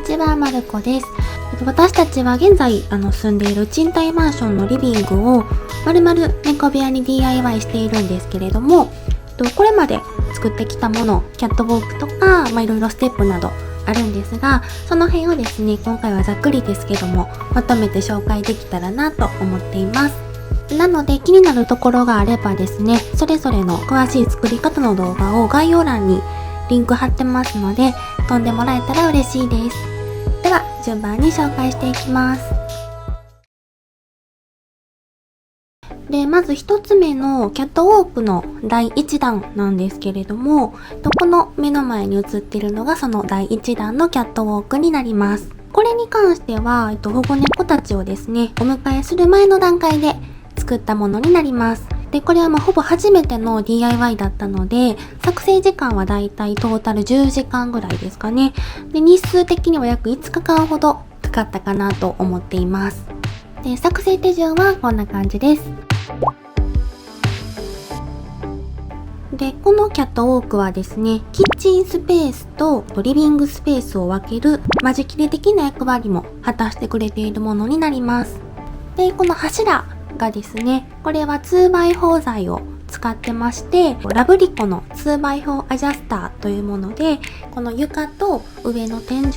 ちは、まるこです。私たちは現在住んでいる賃貸マンションのリビングを丸々猫部屋に DIY しているんですけれども、これまで作ってきたもの、キャットウォークとか、いろいろステップなどあるんですが、その辺をですね、今回はざっくりですけども、まとめて紹介できたらなと思っています。なので気になるところがあればですね、それぞれの詳しい作り方の動画を概要欄にリンク貼ってますので、飛んでもらえたら嬉しいです。では、順番に紹介していきます。で、まず一つ目のキャットウォークの第1弾なんですけれども、この目の前に映っているのがその第1弾のキャットウォークになります。これに関しては、保護猫たちをですね、お迎えする前の段階で作ったものになります。で、これはほぼ初めての DIY だったので、作成時間はだいたいトータル10時間ぐらいですかね。で、日数的には約5日間ほどかかったかなと思っています。で、作成手順はこんな感じです。で、このキャットウォークはですね、キッチンスペースとリビングスペースを分ける間仕切り的な役割も果たしてくれているものになります。で、この柱がですね、これは 2x4 材を使ってまして、ラブリコの 2x4 アジャスターというもので、この床と上の天井を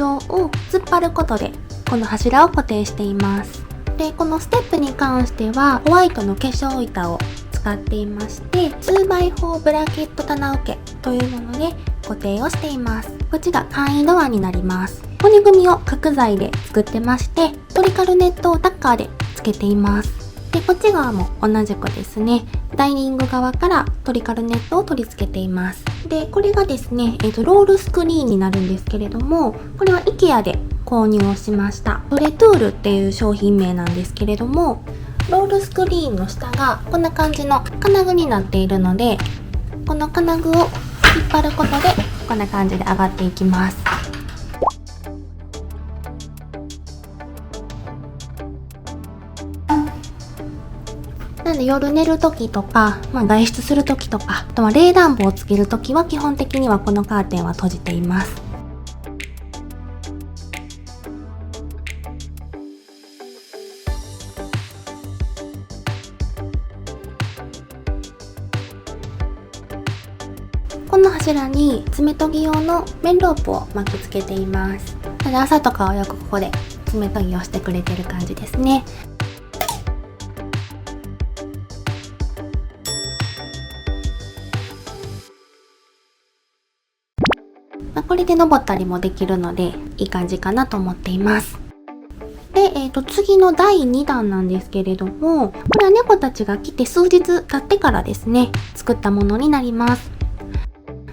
突っ張ることでこの柱を固定しています。で、このステップに関してはホワイトの化粧板を使っていまして、 2x4 ブラケット棚受けというもので固定をしています。こっちが簡易ドアになります。骨組みを角材で作ってまして、トリカルネットをタッカーでつけています。で、こっち側も同じくですね、ダイニング側からトリカルネットを取り付けています。で、これがですね、ロールスクリーンになるんですけれども、これは IKEA で購入をしました。トレトゥールっていう商品名なんですけれども、ロールスクリーンの下がこんな感じの金具になっているので、この金具を引っ張ることでこんな感じで上がっていきます。なので夜寝るときとか、外出するときとか、あとは冷暖房をつけるときは基本的にはこのカーテンは閉じています。この柱に爪研ぎ用の面ロープを巻きつけています。ただ朝とかはよくここで爪研ぎをしてくれてる感じですね。これで登ったりもできるのでいい感じかなと思っています。で、次の第2弾なんですけれども、これは猫たちが来て数日経ってからですね、作ったものになります。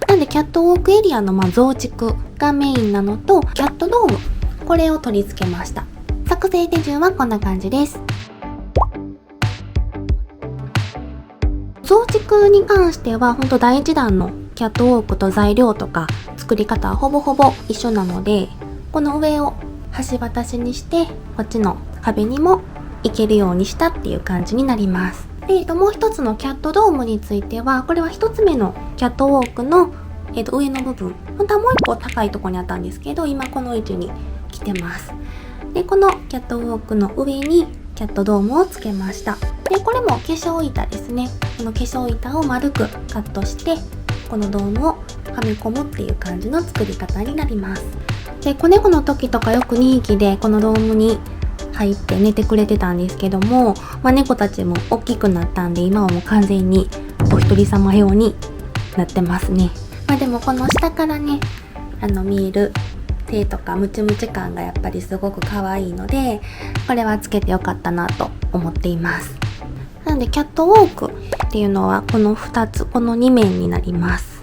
なんでキャットウォークエリアの増築がメインなのと、キャットドーム、これを取り付けました。作成手順はこんな感じです。増築に関しては本当第1弾のキャットウォークと材料とか作り方はほぼほぼ一緒なので、この上を橋渡しにしてこっちの壁にも行けるようにしたっていう感じになります。で、もう一つのキャットドームについては、これは一つ目のキャットウォークの、上の部分、本当はもう一個高いところにあったんですけど、今この位置に来てます。で、このキャットウォークの上にキャットドームをつけました。で、これも化粧板ですね。この化粧板を丸くカットしてこのドームをはめ込むっていう感じの作り方になります。で、子猫の時とかよく2匹でこのドームに入って寝てくれてたんですけども、猫たちも大きくなったんで今はもう完全にお一人様用になってますね。でもこの下からね、見える手とかムチムチ感がやっぱりすごく可愛いので、これはつけてよかったなと思っています。なのでキャットウォークっていうのはこの2つ、この2面になります。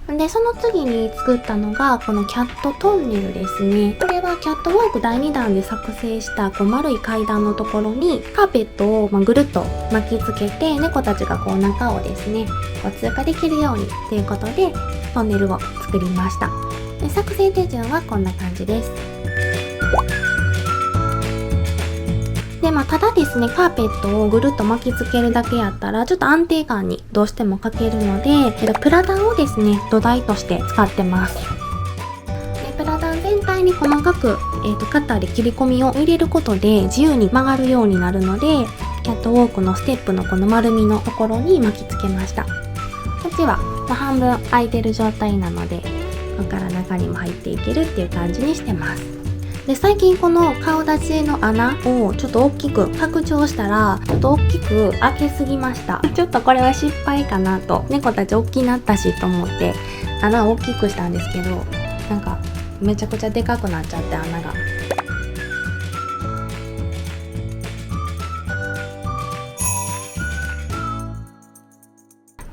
で、その次に作ったのがこのキャットトンネルですね。これはキャットウォーク第2弾で作成した丸い階段のところにカーペットをぐるっと巻きつけて、猫たちが中をですね通過できるようにということでトンネルを作りました。で、作成手順はこんな感じです。で、ただですね、カーペットをぐるっと巻きつけるだけやったらちょっと安定感にどうしても欠けるので、プラダンをですね土台として使ってます。で、プラダン全際に細かく、カッターで切り込みを入れることで自由に曲がるようになるので、キャットウォークのステップのこの丸みのところに巻きつけました。こっちは、半分開いてる状態なので、ここから中にも入っていけるっていう感じにしてます。で、最近この顔立ちの穴をちょっと大きく拡張したら、ちょっと大きく開けすぎました。ちょっとこれは失敗かなと。猫たち大きくなったしと思って穴を大きくしたんですけど、なんかめちゃくちゃでかくなっちゃって穴が。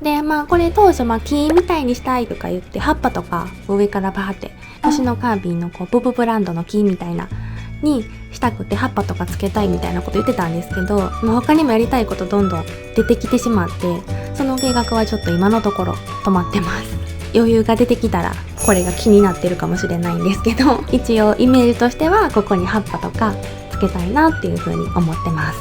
で、これ当初木みたいにしたいとか言って葉っぱとか上からバーって星のカービィのブブブランドの木みたいなにしたくて葉っぱとかつけたいみたいなこと言ってたんですけど、他にもやりたいことどんどん出てきてしまって、その計画はちょっと今のところ止まってます。余裕が出てきたらこれが気になってるかもしれないんですけど、一応イメージとしてはここに葉っぱとかつけたいなっていう風に思ってます。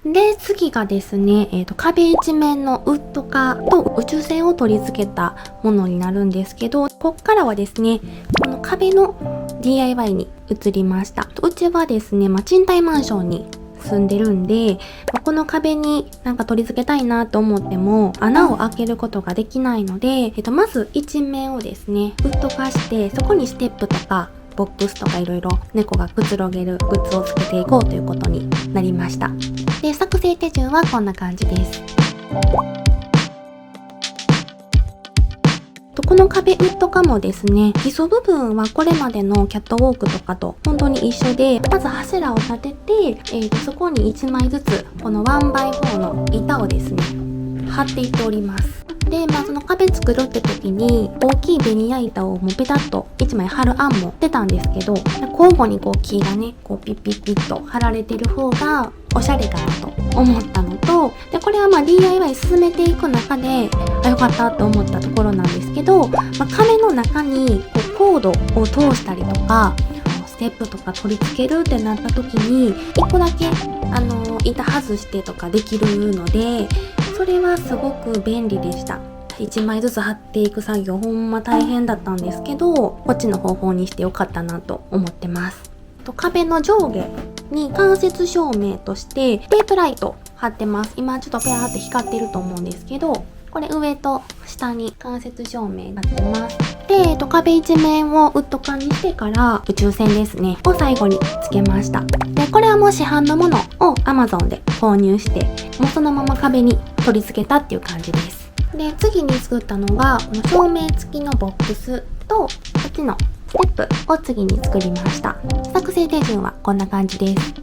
で、次がですね、壁一面のウッド化と宇宙船を取り付けたものになるんですけど、こっからはですね、この壁の DIY に移りました。うちはですね、賃貸マンションに住んでるんで、この壁になんか取り付けたいなと思っても穴を開けることができないので、まず一面をですね、ウッド化して、そこにステップとかボックスとかいろいろ猫がくつろげるグッズをつけていこうということになりました。で、作成手順はこんな感じです。この壁ウッド化もですね、基礎部分はこれまでのキャットウォークとかと本当に一緒で、まず柱を立てて、そこに1枚ずつこの 1x4 の板をですね、貼っていっております。で、その壁作るって時に大きいベニヤ板をもうペタッと1枚貼る案も出たんですけど、交互に木がね、ピッピッピッと貼られてる方がおしゃれかなと思ったのと、で、これはDIY 進めていく中で良かったと思ったところなんですけど、壁の中にコードを通したりとかステップとか取り付けるってなった時に1個だけ板外してとかできるので、それはすごく便利でした。1枚ずつ貼っていく作業ほんま大変だったんですけど、こっちの方法にしてよかったなと思ってます。壁の上下に間接照明としてテープライト貼ってます。今ちょっとペアって光ってると思うんですけど、これ上と下に間接照明貼ってます。で、壁一面をウッド化にしてから宇宙船ですねを最後につけました。で、これはもう市販のものを Amazon で購入して、もうそのまま壁に取り付けたっていう感じです。で、次に作ったのがこの照明付きのボックスとこっちのステップを次に作りました。作成手順はこんな感じです。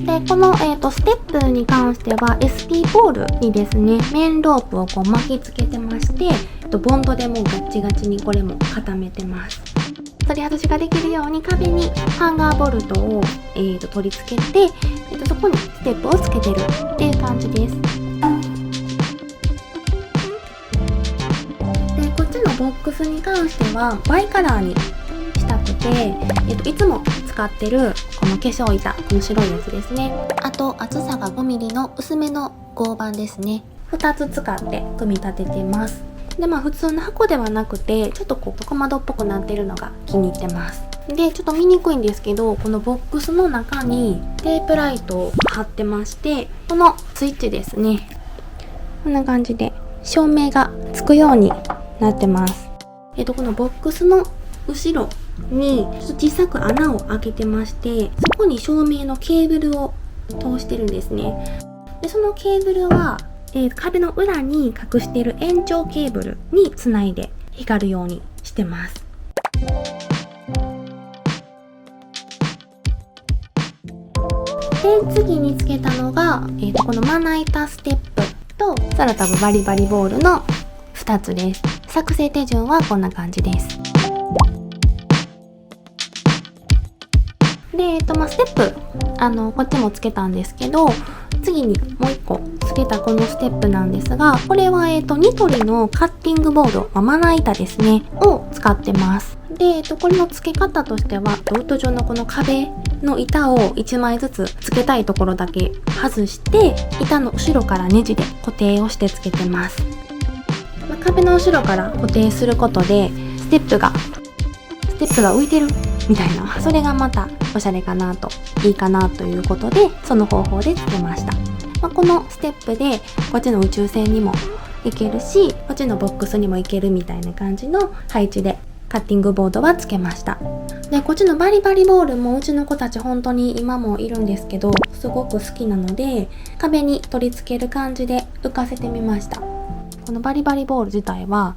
で、この、ステップに関しては SP ポールにですね、面ロープを巻きつけてまして、ボンドでもうガッチガチにこれも固めてます。取り外しができるように壁にハンガーボルトを、取り付けて、そこにステップをつけてるっていう感じです。で、こっちのボックスに関してはバイカラーにしたくて、いつも使ってるこの化粧板、この白いやつですね。あと厚さが 5mm の薄めの合板ですね。2つ使って組み立ててます。で、普通の箱ではなくて、ちょっと小窓っぽくなってるのが気に入ってます。で、ちょっと見にくいんですけど、このボックスの中にテープライトを貼ってまして、このスイッチですね。こんな感じで照明がつくようになってます。このボックスの後ろにちょっと小さく穴を開けてまして、そこに照明のケーブルを通してるんですね。で、そのケーブルは壁の裏に隠している延長ケーブルにつないで光るようにしてます。で、次につけたのが、このまな板ステップと空飛ぶバリバリボールの2つです。作成手順はこんな感じです。で、ステップこっちもつけたんですけど、次にもう1個つけたこのステップなんですが、これはニトリのカッティングボード、まな板ですねを使ってます。で、これの付け方としてはドット状のこの壁の板を1枚ずつ付けたいところだけ外して、板の後ろからネジで固定をして付けてます。壁の後ろから固定することでステップが浮いてるみたいな、それがまたおしゃれかなと、いいかなということで、その方法でつけました。このステップでこっちの宇宙船にも行けるし、こっちのボックスにも行けるみたいな感じの配置でカッティングボードはつけました。で、こっちのバリバリボールもうちの子たち本当に今もいるんですけど、すごく好きなので、壁に取り付ける感じで浮かせてみました。このバリバリボール自体は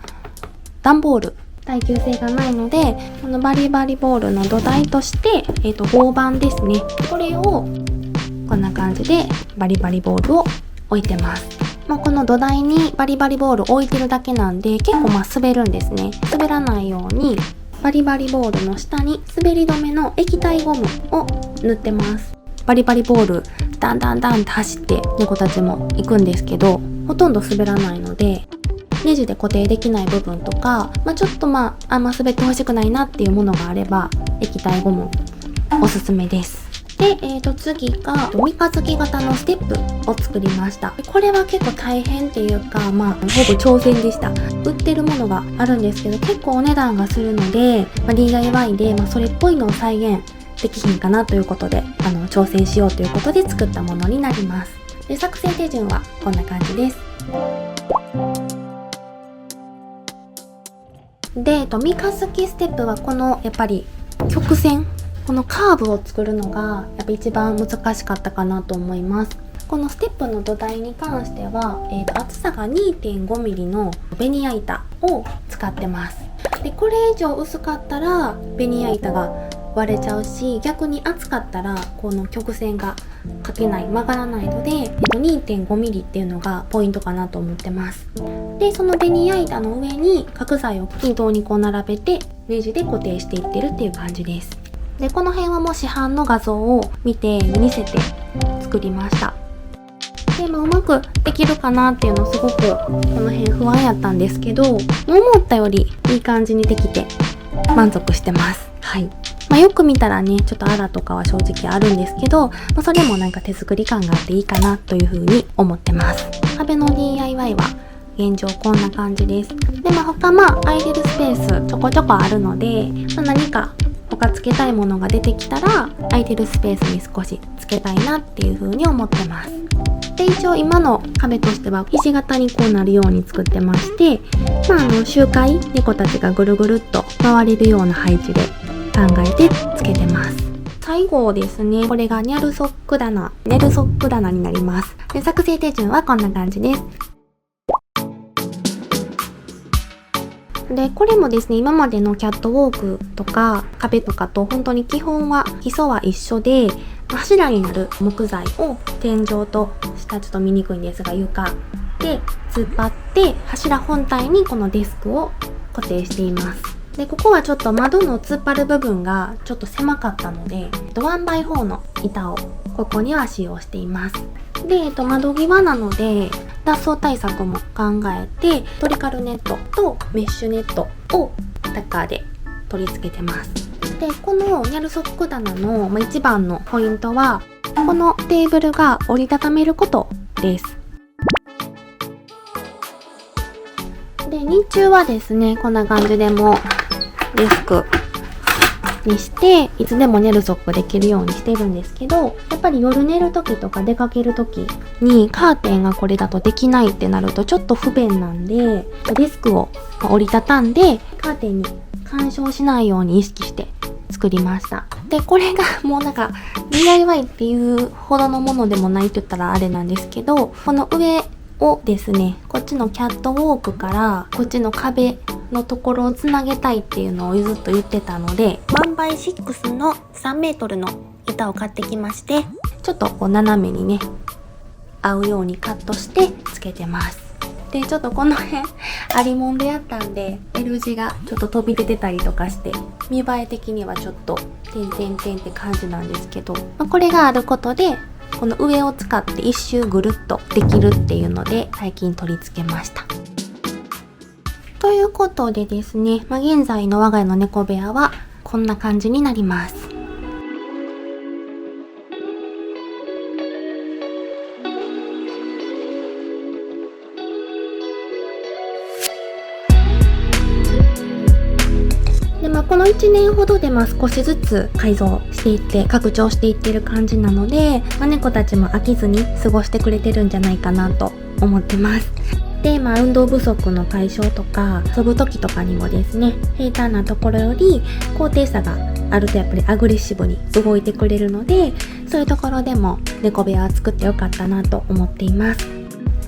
段ボール、耐久性がないので、このバリバリボールの土台として、合板ですね。これをこんな感じでバリバリボールを置いてます。この土台にバリバリボール置いてるだけなんで、結構滑るんですね。滑らないようにバリバリボールの下に滑り止めの液体ゴムを塗ってます。バリバリボールダンダンダンって走って猫たちも行くんですけど、ほとんど滑らないので、ネジで固定できない部分とか、ちょっとあんま滑ってほしくないなっていうものがあれば、液体ゴムおすすめです。で、次が三日月型のステップを作りました。これは結構大変っていうか、ほぼ挑戦でした。売ってるものがあるんですけど、結構お値段がするので、DIY で、それっぽいのを再現できひんかなということで、挑戦しようということで作ったものになります。で、作成手順はこんな感じです。で、三日月ステップはこのやっぱり曲線、このカーブを作るのがやっぱ一番難しかったかなと思います。このステップの土台に関しては、厚さが 2.5mm のベニヤ板を使ってます。で、これ以上薄かったらベニヤ板が割れちゃうし、逆に厚かったらこの曲線が描けない、曲がらないので、2.5mm っていうのがポイントかなと思ってます。で、そのベニヤ板の上に角材を均等にこう並べてネジで固定していってるっていう感じです。で、この辺はもう市販の画像を見せて作りました。で、うまくできるかなっていうのすごくこの辺不安やったんですけど、思ったよりいい感じにできて満足してます。はい。よく見たらね、ちょっとアラとかは正直あるんですけど、それもなんか手作り感があっていいかなというふうに思ってます。壁の DIY は現状こんな感じです。で、他空いてるスペースちょこちょこあるので、何か他つけたいものが出てきたら空いてるスペースに少しつけたいなっていう風に思ってます。で、一応今の壁としてはひし形にこうなるように作ってまして、周回猫たちがぐるぐるっと回れるような配置で考えてつけてます。最後ですね、これがネルソック棚になります。で、作成手順はこんな感じです。で、これもですね、今までのキャットウォークとか壁とかと本当に基礎は一緒で、柱になる木材を天井と下ちょっと見にくいんですが床で突っ張って柱本体にこのデスクを固定しています。で、ここはちょっと窓の突っ張る部分がちょっと狭かったので 1x4 の板をここには使用しています。で、窓際なので脱走対策も考えてトリカルネットとメッシュネットをタッカーで取り付けてます。で、このニャルソック棚の一番のポイントはこのテーブルが折りたためることです。で、日中はですね、こんな感じでもデスクにしていつでも寝るソックできるようにしてるんですけど、やっぱり夜寝る時とか出かける時にカーテンがこれだとできないってなるとちょっと不便なんで、デスクを折りたたんでカーテンに干渉しないように意識して作りました。で、これがもうなんか DIY っていうほどのものでもないって言ったらあれなんですけど、この上をですね、こっちのキャットウォークからこっちの壁のところをつなげたいっていうのをずっと言ってたので 1x6 の3メートルの板を買ってきまして、ちょっとこう斜めにね合うようにカットしてつけてます。で、ちょっとこの辺ありもんでやったんで L 字がちょっと飛び出てたりとかして見栄え的にはちょっと点々点って感じなんですけど、これがあることでこの上を使って一周ぐるっとできるっていうので最近取り付けました。ということでですね、現在の我が家の猫部屋はこんな感じになります。この1年ほどで少しずつ改造していって拡張していってる感じなので、猫たちも飽きずに過ごしてくれてるんじゃないかなと思ってます。で、運動不足の解消とか遊ぶ時とかにもですね、平坦なところより高低差があるとやっぱりアグレッシブに動いてくれるので、そういうところでも猫部屋を作ってよかったなと思っています。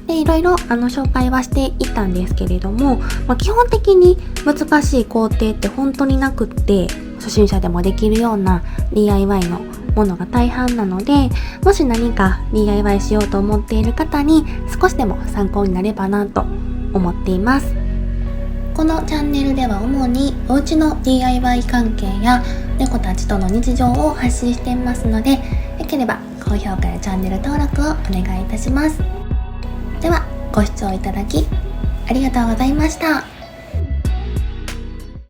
で、いろいろ紹介はしていったんですけれども、基本的に難しい工程って本当になくって、初心者でもできるような DIY のものが大半なので、もし何か DIY しようと思っている方に少しでも参考になればなと思っています。このチャンネルでは主にお家の DIY 関係や猫たちとの日常を発信していますので、よければ高評価やチャンネル登録をお願いいたします。ではご視聴いただきありがとうございました。